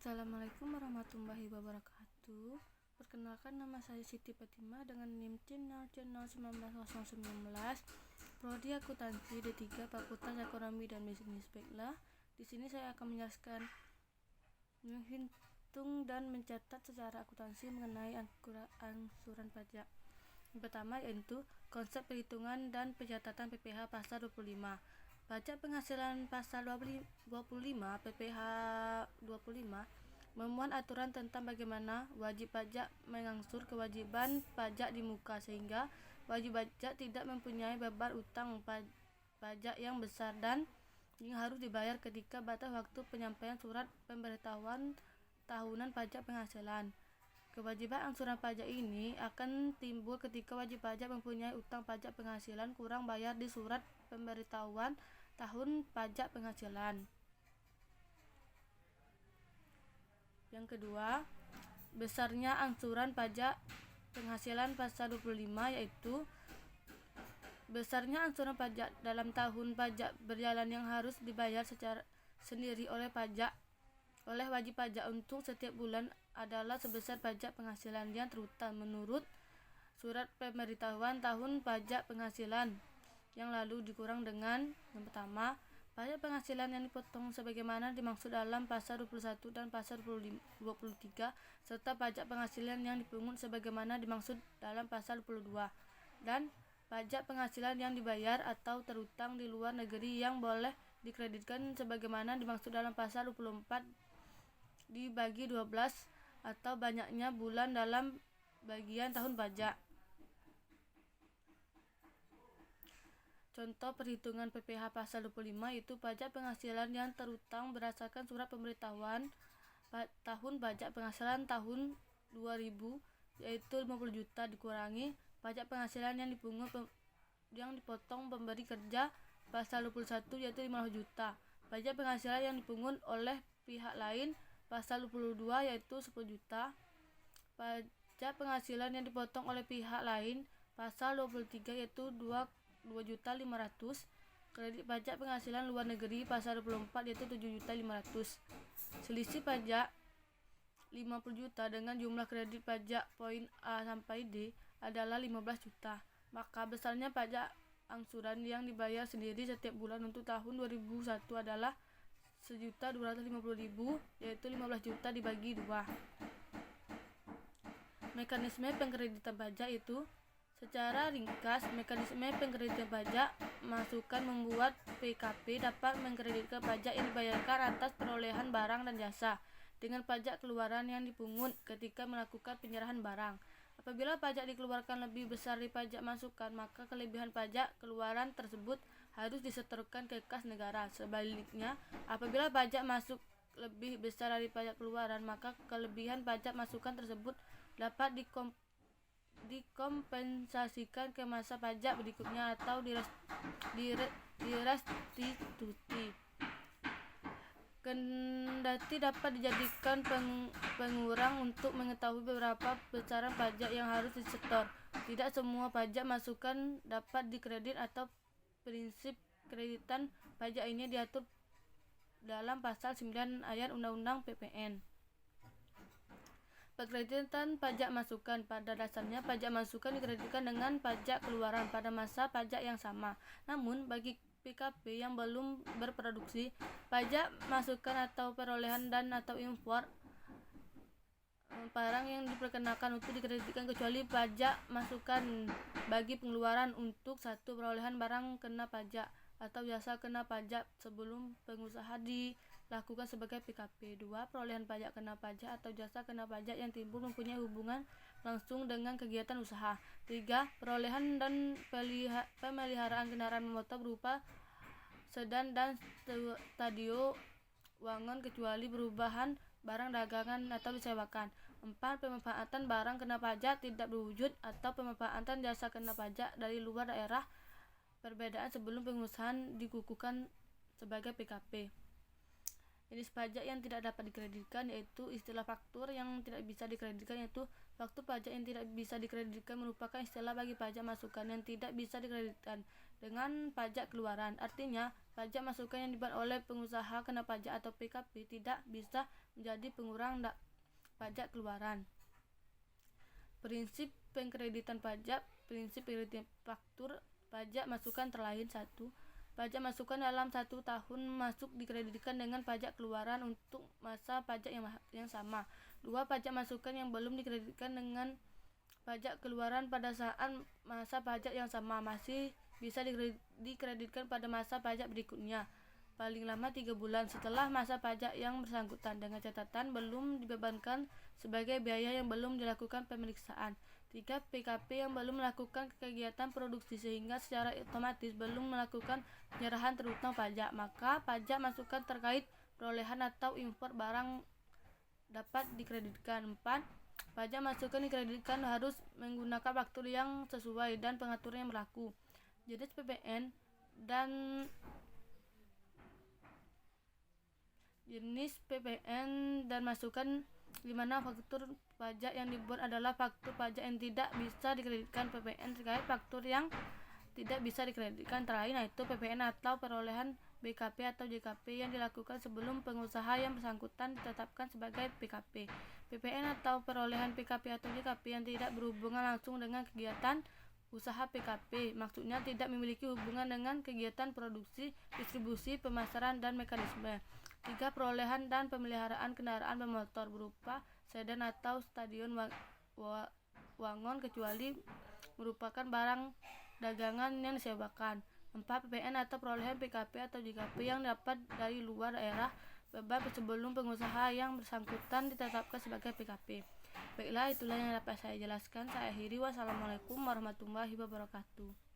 Assalamualaikum warahmatullahi wabarakatuh. Perkenalkan, nama saya Siti Fatimah dengan NIM C0C01919, Prodi Akuntansi D3 Fakultas Ekonomi dan Bisnis. Baiklah, di sini saya akan menjelaskan menghitung dan mencatat secara akuntansi mengenai angsuran pajak. Yang pertama yaitu konsep perhitungan dan pencatatan PPh pasal 25. Pajak penghasilan pasal 25 PPh 25 memuat aturan tentang bagaimana wajib pajak mengangsur kewajiban pajak di muka, sehingga wajib pajak tidak mempunyai beban utang pajak yang besar dan yang harus dibayar ketika batas waktu penyampaian surat pemberitahuan tahunan pajak penghasilan. Kewajiban angsuran pajak ini akan timbul ketika wajib pajak mempunyai utang pajak penghasilan kurang bayar di surat pemberitahuan tahun pajak penghasilan. Yang kedua, besarnya angsuran pajak penghasilan pasal 25 yaitu besarnya angsuran pajak dalam tahun pajak berjalan yang harus dibayar secara sendiri oleh wajib pajak untuk setiap bulan adalah sebesar pajak penghasilan yang terutang menurut surat pemberitahuan tahun pajak penghasilan yang lalu dikurang dengan yang pertama, pajak penghasilan yang dipotong sebagaimana dimaksud dalam pasal 21 dan pasal 23, serta pajak penghasilan yang dipungut sebagaimana dimaksud dalam pasal 22, dan pajak penghasilan yang dibayar atau terutang di luar negeri yang boleh dikreditkan sebagaimana dimaksud dalam pasal 24 dibagi 12 atau banyaknya bulan dalam bagian tahun pajak. Contoh perhitungan PPh pasal 25 yaitu pajak penghasilan yang terutang berdasarkan surat pemberitahuan tahun pajak penghasilan tahun 2000 yaitu 50 juta dikurangi pajak penghasilan yang dipotong pemberi kerja pasal 21 yaitu 15 juta. Pajak penghasilan yang dipungut oleh pihak lain pasal 22 yaitu 10 juta. Pajak penghasilan yang dipotong oleh pihak lain pasal 23 yaitu 2.500.000. Kredit pajak penghasilan luar negeri pasal 24 yaitu 7.500.000. Selisih pajak 50 juta dengan jumlah kredit pajak poin A sampai D adalah 15 juta. Maka besarnya pajak angsuran yang dibayar sendiri setiap bulan untuk tahun 2001 adalah 1.250.000 yaitu 15 juta dibagi 2. Mekanisme pengkreditan pajak itu secara ringkas, mekanisme pengkreditan pajak masukan membuat PKP dapat mengkreditkan pajak yang dibayarkan atas perolehan barang dan jasa dengan pajak keluaran yang dipungut ketika melakukan penyerahan barang. Apabila pajak dikeluarkan lebih besar dari pajak masukan, maka kelebihan pajak keluaran tersebut harus disetorkan ke kas negara. Sebaliknya, apabila pajak masuk lebih besar dari pajak keluaran, maka kelebihan pajak masukan tersebut dapat dikompensasikan ke masa pajak berikutnya atau direstitusi. Kendati dapat dijadikan pengurang untuk mengetahui beberapa besaran pajak yang harus disetor. Tidak semua pajak masukan dapat dikredit atau prinsip kreditan pajak ini diatur dalam pasal 9 ayat Undang-Undang PPN. Pengkreditan pajak masukan. Pada dasarnya pajak masukan dikreditkan dengan pajak keluaran pada masa pajak yang sama. Namun bagi PKP yang belum berproduksi, pajak masukan atau perolehan dan atau impor barang yang diperkenakan untuk dikreditkan kecuali pajak masukan. Bagi pengeluaran untuk satu perolehan barang kena pajak atau jasa kena pajak sebelum pengusaha dilakukan sebagai PKP. 2. Perolehan pajak kena pajak atau jasa kena pajak yang timbul mempunyai hubungan langsung dengan kegiatan usaha. 3. Perolehan dan pemeliharaan kendaraan bermotor berupa sedan dan stadio wangon kecuali perubahan barang dagangan atau disewakan. 4. Pemanfaatan barang kena pajak tidak berwujud atau pemanfaatan jasa kena pajak dari luar daerah perbedaan sebelum pengusahaan dikukuhkan sebagai PKP. Jenis pajak yang tidak dapat dikreditkan yaitu istilah faktur yang tidak bisa dikreditkan yaitu faktur pajak yang tidak bisa dikreditkan merupakan istilah bagi pajak masukan yang tidak bisa dikreditkan dengan pajak keluaran. Artinya pajak masukan yang dibayar oleh pengusaha kena pajak atau PKP tidak bisa menjadi pengurang pajak keluaran. Prinsip pengkreditan pajak. Prinsip pengkreditan faktur pajak masukan terlain. 1. Pajak masukan dalam 1 tahun masuk dikreditkan dengan pajak keluaran untuk masa pajak yang sama. 2. Pajak masukan yang belum dikreditkan dengan pajak keluaran pada saat masa pajak yang sama masih bisa dikreditkan pada masa pajak berikutnya, paling lama 3 bulan setelah masa pajak yang bersangkutan, dengan catatan belum dibebankan sebagai biaya yang belum dilakukan pemeriksaan. 3. PKP yang belum melakukan kegiatan produksi sehingga secara otomatis belum melakukan penyerahan terutang pajak, maka pajak masukan terkait perolehan atau impor barang dapat dikreditkan. 4. Pajak masukan dikreditkan harus menggunakan faktur yang sesuai dan pengaturan yang berlaku. Jenis PPN dan masukan di mana faktur pajak yang dibuat adalah faktur pajak yang tidak bisa dikreditkan. PPN terkait faktur yang tidak bisa dikreditkan terlain, yaitu PPN atau perolehan BKP atau JKP yang dilakukan sebelum pengusaha yang bersangkutan ditetapkan sebagai PKP. PPN atau perolehan PKP atau JKP yang tidak berhubungan langsung dengan kegiatan usaha PKP, maksudnya tidak memiliki hubungan dengan kegiatan produksi, distribusi, pemasaran, dan mekanisme. 3. Perolehan dan pemeliharaan kendaraan bermotor berupa sedan atau stadion wagon kecuali merupakan barang dagangan yang disewakan. 4. PPN atau perolehan PKP atau JKP yang dapat dari luar daerah beban sebelum pengusaha yang bersangkutan ditetapkan sebagai PKP. Baiklah, itulah yang dapat saya jelaskan. Saya akhiri. Wassalamualaikum warahmatullahi wabarakatuh.